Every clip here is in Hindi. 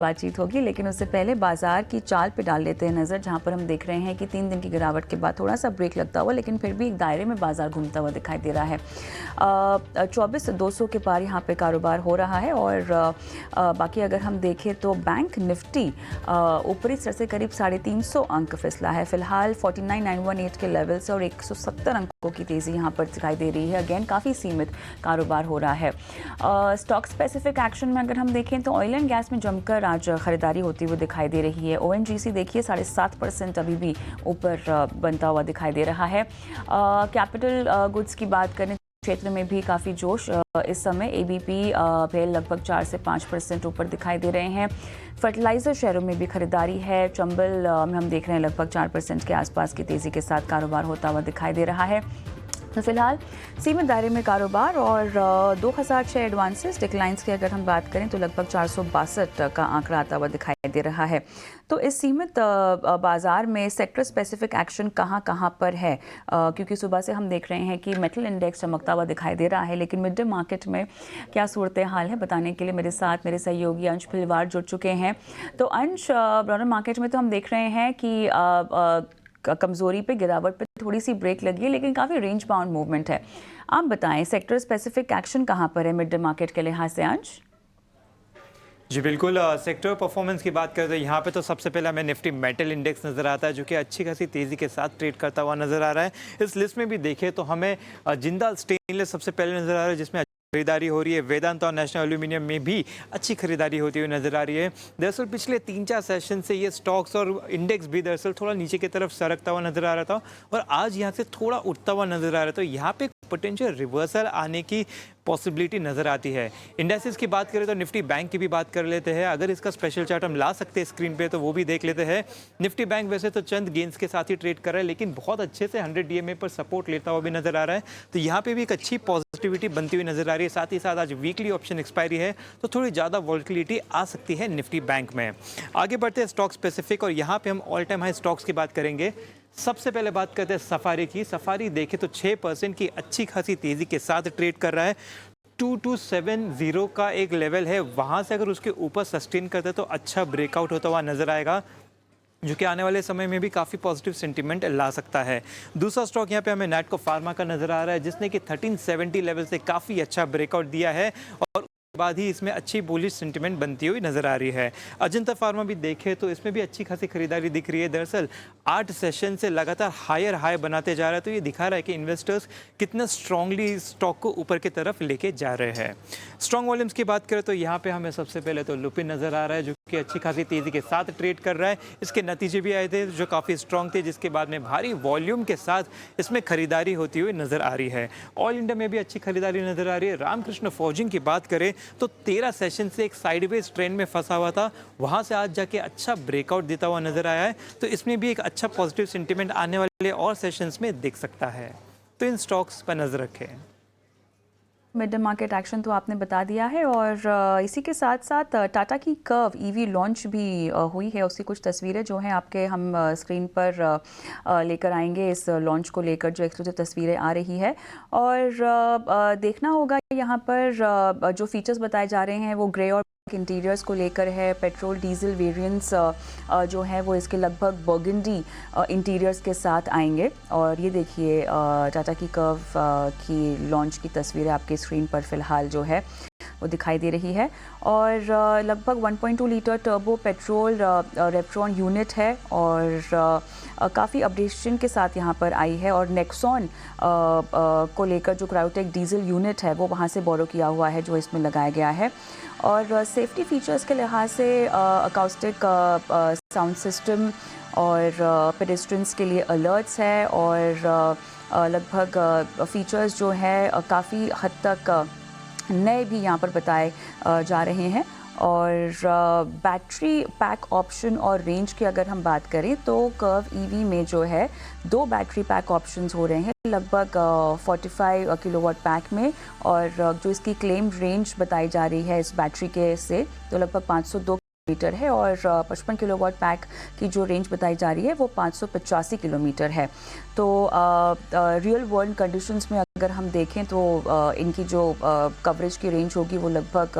बातचीत होगी, लेकिन उससे पहले बाजार की चाल पे डाल लेते हैं नज़र, जहां पर हम देख रहे हैं कि 3 दिन की गिरावट के बाद थोड़ा सा ब्रेक लगता हुआ, लेकिन फिर भी एक दायरे में बाजार घूमता हुआ दिखाई दे रहा है। 24,200 के पार यहां पे कारोबार हो रहा है। और बाकी अगर हम देखें तो बैंक निफ्टी ऊपरी स्तर से करीब 350 अंक फिसला है फिलहाल 49,918 के लेवल से, और 170 अंकों की तेज़ी यहाँ पर दिखाई दे रही है। अगेन काफ़ी सीमित कारोबार हो रहा है। स्टॉक स्पेसिफिक एक्शन में अगर हम देखें तो ऑयल एंड गैस में जमकर आज खरीदारी होती हुई दिखाई दे रही है। ONGC देखिए 7.5% अभी भी ऊपर बनता हुआ दिखाई दे रहा है। कैपिटल गुड्स की बात करें क्षेत्र में भी काफ़ी जोश इस समय। ABP भेल लगभग 4 से 5% ऊपर दिखाई दे रहे हैं। फर्टिलाइज़र शेयरों में भी खरीदारी है। चंबल में हम देख रहे हैं लगभग 4% के आसपास की तेज़ी के साथ कारोबार होता हुआ दिखाई दे रहा है। तो फिलहाल सीमित दायरे में कारोबार। और 2006 एडवांसेस डिक्लाइंस की अगर हम बात करें तो लगभग 462 का आंकड़ा आता हुआ दिखाई दे रहा है। तो इस सीमित बाजार में सेक्टर स्पेसिफिक एक्शन कहाँ कहाँ पर है, क्योंकि सुबह से हम देख रहे हैं कि मेटल इंडेक्स चमकता हुआ दिखाई दे रहा है, लेकिन मिड डे मार्केट में क्या सूरत हाल है बताने के लिए मेरे साथ मेरे सहयोगी अंश भिलवार जुड़ चुके हैं। तो अंश, ब्रॉडर मार्केट में तो हम देख रहे हैं कि कमजोरी पे, गिरावट पे थोड़ी सी ब्रेक लगी है, लेकिन काफ़ी रेंज बाउंड मूवमेंट है। आप बताएं सेक्टर स्पेसिफिक एक्शन कहाँ पर है मिड डे मार्केट के लिहाज से अंश? जी बिल्कुल, सेक्टर परफॉर्मेंस की बात करें तो यहाँ पे तो सबसे पहले हमें निफ्टी मेटल इंडेक्स नज़र आता है, जो कि अच्छी खासी तेज़ी के साथ ट्रेड करता हुआ नज़र आ रहा है। इस लिस्ट में भी देखें तो हमें जिंदाल स्टेनलेस सबसे पहले नज़र आ रहा है, जिसमें खरीदारी हो रही है। वेदांत और नेशनल एल्यूमिनियम में भी अच्छी खरीदारी होती हुई नजर आ रही है। दरअसल पिछले 3-4 सेशन से ये स्टॉक्स और इंडेक्स भी दरअसल थोड़ा नीचे की तरफ सरकता हुआ नजर आ रहा था, और आज यहाँ से थोड़ा उठता हुआ नजर आ रहा था। तो यहाँ पे पोटेंशियल रिवर्सल आने की पॉसिबिलिटी नजर आती है। इंडेक्सेस की बात करें तो निफ्टी बैंक की भी बात कर लेते हैं। अगर इसका स्पेशल चार्ट हम ला सकते हैं स्क्रीन पे तो वो भी देख लेते हैं। निफ्टी बैंक वैसे तो चंद गेंस के साथ ही ट्रेड कर रहा है, लेकिन बहुत अच्छे से 100 DMA पर सपोर्ट लेता हुआ भी नजर आ रहा है। तो यहाँ पे भी एक अच्छी पॉजिटिविटी बनती हुई नजर आ रही है। साथ ही साथ आज वीकली ऑप्शन एक्सपायरी है, तो थोड़ी ज़्यादा वॉल्टिलिटी आ सकती है निफ्टी बैंक में। आगे बढ़ते हैं स्टॉक स्पेसिफिक, और यहाँ पे हम ऑल टाइम हाई स्टॉक्स की बात करेंगे। सबसे पहले बात करते हैं सफारी की। सफारी देखें तो 6% की अच्छी खासी तेजी के साथ ट्रेड कर रहा है। 2270 का एक लेवल है, वहां से अगर उसके ऊपर सस्टेन करते हैं तो अच्छा ब्रेकआउट होता हुआ नजर आएगा, जो कि आने वाले समय में भी काफ़ी पॉजिटिव सेंटीमेंट ला सकता है। दूसरा स्टॉक यहाँ पे हमें नैटको फार्मा का नजर आ रहा है, जिसने कि 1370 लेवल से काफ़ी अच्छा ब्रेकआउट दिया है, और बाद ही इसमें अच्छी बुलिश सेंटीमेंट बनती हुई नजर आ रही है। अजंता फार्मा भी देखें तो इसमें भी अच्छी खासी खरीदारी दिख रही है। दरअसल 8 सेशन से लगातार हायर हाई बनाते जा रहा है, तो ये दिखा रहा है कि इन्वेस्टर्स कितना स्ट्रांगली स्टॉक को ऊपर की तरफ लेके जा रहे हैं। स्ट्रॉन्ग वॉल्यूम्स की बात करें तो यहाँ पे हमें सबसे पहले तो लुपिन नजर आ रहा है, जो कि अच्छी खासी तेजी के साथ ट्रेड कर रहा है। इसके नतीजे भी आए थे जो काफ़ी स्ट्रॉन्ग थे, जिसके बाद में भारी वॉल्यूम के साथ इसमें खरीदारी होती हुई नजर आ रही है। ऑल इंडिया में भी अच्छी खरीदारी नजर आ रही है। रामकृष्ण फोर्जिंग की बात करें तो 13 सेशन से एक साइडवेज ट्रेंड में फंसा हुआ था, वहां से आज जाके अच्छा ब्रेकआउट देता हुआ नजर आया है। तो इसमें भी एक अच्छा पॉजिटिव सेंटीमेंट आने वाले और सेशंस में दिख सकता है। तो इन स्टॉक्स पर नजर रखें। मिड डे मार्केट एक्शन तो आपने बता दिया है, और इसी के साथ साथ टाटा की कर्व EV लॉन्च भी हुई है। उसकी कुछ तस्वीरें जो हैं आपके हम स्क्रीन पर लेकर आएंगे। इस लॉन्च को लेकर जो एक्सक्लूसिव तस्वीरें आ रही है, और देखना होगा यहाँ पर जो फीचर्स बताए जा रहे हैं वो ग्रे और इंटीरियर्स को लेकर है। पेट्रोल डीजल वेरिएंट्स जो है वो इसके लगभग बर्गंडी इंटीरियर्स के साथ आएंगे। और ये देखिए टाटा की कर्व की लॉन्च की तस्वीरें आपके स्क्रीन पर फिलहाल जो है वो दिखाई दे रही है। और लगभग 1.2 लीटर टर्बो पेट्रोल रेफ्रॉन यूनिट है, और काफ़ी अपडेशन के साथ यहाँ पर आई है। और नेक्सॉन को लेकर जो क्रायोटेक डीजल यूनिट है वो वहाँ से बोरो किया हुआ है, जो इसमें लगाया गया है। और सेफ्टी फीचर्स के लिहाज से अकाउस्टिक साउंड सिस्टम और पेडेस्ट्रियंस के लिए अलर्ट्स है, और लगभग फीचर्स जो है काफ़ी हद तक नए भी यहाँ पर बताए जा रहे हैं। और बैटरी पैक ऑप्शन और रेंज की अगर हम बात करें तो कर्व EV में जो है 2 बैटरी पैक ऑप्शंस हो रहे हैं, लगभग 45 किलोवाट पैक में। और जो इसकी क्लेम रेंज बताई जा रही है इस बैटरी के से तो लगभग 502 किलोमीटर है, और 55 किलोवाट पैक की जो रेंज बताई जा रही है वो 585 किलोमीटर है। तो रियल वर्ल्ड कंडीशंस में अगर हम देखें तो इनकी जो कवरेज की रेंज होगी वो लगभग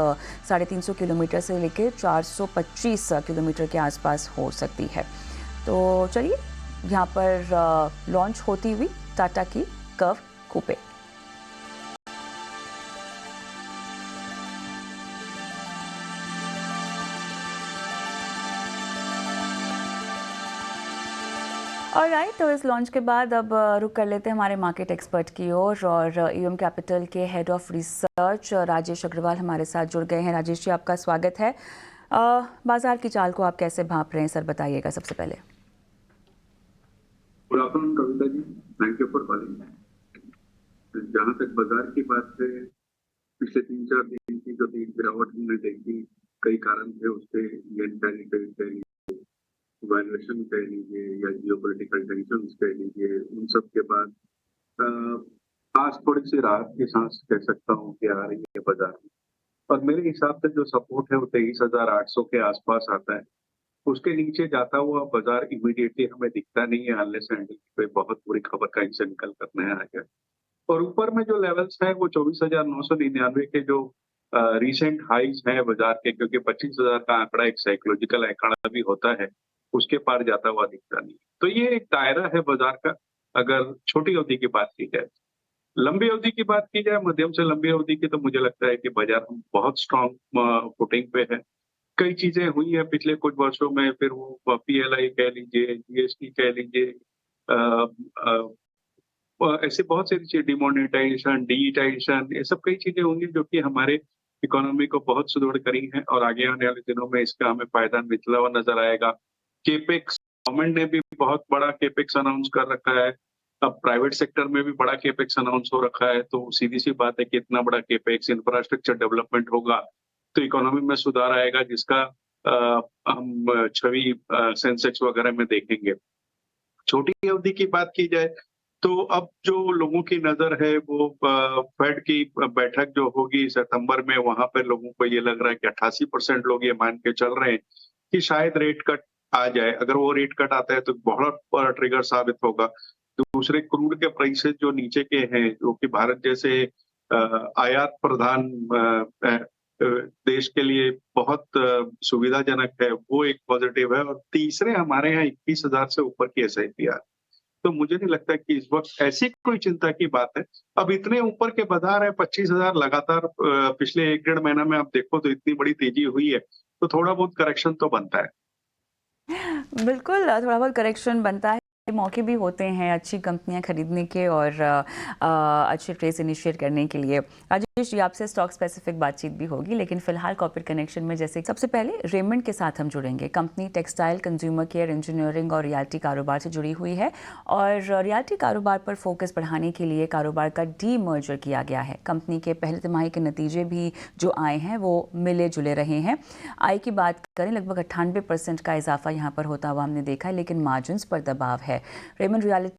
350 किलोमीटर से लेकर 425 किलोमीटर के आसपास हो सकती है। तो चलिए यहाँ पर लॉन्च होती हुई टाटा की कर्व कूपे। ऑलराइट, तो इस लॉन्च के बाद अब रुक कर लेते हैं हमारे मार्केट एक्सपर्ट की ओर और ईएम कैपिटल के head of research Rajesh Agarwal हमारे साथ जुड़ गए हैं। राजेश जी, आपका स्वागत है। बाजार की चाल को आप कैसे भांप रहे हैं, सर बताइएगा सबसे पहले। Good afternoon Kavita ji, thank you for calling. जहाँ तक बाजार की बात है, पिछले 3-4 दिन की जो तेज गिरावट हमने देखी, कई कारण थे उसके। वैल्यूएशन कह लीजिए या जियोपॉलिटिकल टेंशंस कह लीजिए, उन सब के बाद आज थोड़ी सी राहत की सांस कह सकता हूँ कि आ रही है बाजार में। और मेरे हिसाब से जो सपोर्ट है वो 23,800 के आसपास आता है। उसके नीचे जाता हुआ बाजार इमीडिएटली हमें दिखता नहीं है, अनलेस एंड कोई बहुत बुरी खबर कहीं से निकल कर नया आ जाए। और ऊपर में जो लेवल्स हैं वो 24,999 के जो रिसेंट हाइज हैं बाजार के, क्योंकि 25,000 का आंकड़ा एक साइकोलॉजिकल आंकड़ा भी होता है, उसके पार जाता हुआ दिखता नहीं। तो ये एक दायरा है बाजार का, अगर छोटी अवधि की बात की जाए। लंबी अवधि की बात की जाए, मध्यम से लंबी अवधि की, तो मुझे लगता है कि बाजार बहुत स्ट्रांग फुटिंग पे है। कई चीजें हुई है पिछले कुछ वर्षों में, फिर वो पीएलआई कह लीजिए, जीएसटी कह लीजिए, ऐसे बहुत सारी चीजें, डिमोनेटाइजेशन, डिजिटाइजेशन, ये सब कई चीजें होंगी जो कि हमारे इकोनॉमी को बहुत सुदृढ़ करी हैं और आगे आने वाले दिनों में इसका हमें फायदा मिलता हुआ नजर आएगा। केपेक्स, गवर्नमेंट ने भी बहुत बड़ा केपेक्स अनाउंस कर रखा है। अब प्राइवेट सेक्टर में भी बड़ा केपेक्स अनाउंस हो रखा है, तो सीधी सी बात है कि इतना बड़ा केपेक्स, इंफ्रास्ट्रक्चर डेवलपमेंट होगा तो इकोनॉमी में सुधार आएगा, जिसका हम छवि सेंसेक्स वगैरह में देखेंगे। छोटी अवधि की बात की जाए तो अब जो लोगों की नजर है वो फेड की बैठक जो होगी सितंबर में, वहां पर लोगों को ये लग रहा है कि 88% लोग ये मान के चल रहे हैं कि शायद रेट कट आ जाए। अगर वो रेट कट आता है तो बहुत बड़ा ट्रिगर साबित होगा। दूसरे, क्रूड के प्राइसेस जो नीचे के हैं, जो कि भारत जैसे आयात प्रधान देश के लिए बहुत सुविधाजनक है, वो एक पॉजिटिव है। और तीसरे, हमारे यहाँ 21,000 से ऊपर की SIP तो मुझे नहीं लगता कि इस वक्त ऐसी कोई चिंता की बात है। अब इतने ऊपर के बाजार है, 25,000 लगातार पिछले 1-1.5 महीना में आप देखो तो इतनी बड़ी तेजी हुई है, तो थोड़ा बहुत करेक्शन तो बनता है। बिल्कुल, थोड़ा बहुत करेक्शन बनता है। मौके भी होते हैं अच्छी कंपनियां खरीदने के और अच्छे ट्रेड्स इनिशिएट करने के लिए। राजेश जी, आपसे स्टॉक स्पेसिफिक बातचीत भी होगी, लेकिन फिलहाल कॉर्पोरेट कनेक्शन में जैसे सबसे पहले रेमंड के साथ हम जुड़ेंगे। Company textile, consumer care, engineering और रियल्टी कारोबार से जुड़ी हुई है और रियल्टी कारोबार पर फोकस बढ़ाने के लिए कारोबार का डीमर्जर किया गया है। कंपनी के पहले तिमाही के नतीजे भी जो आए हैं वो मिले जुले रहे हैं। आय की बात करें, लगभग 98% का इजाफा यहाँ पर होता हुआ हमने देखा है, लेकिन मार्जिन्स पर दबाव है। Raymond realty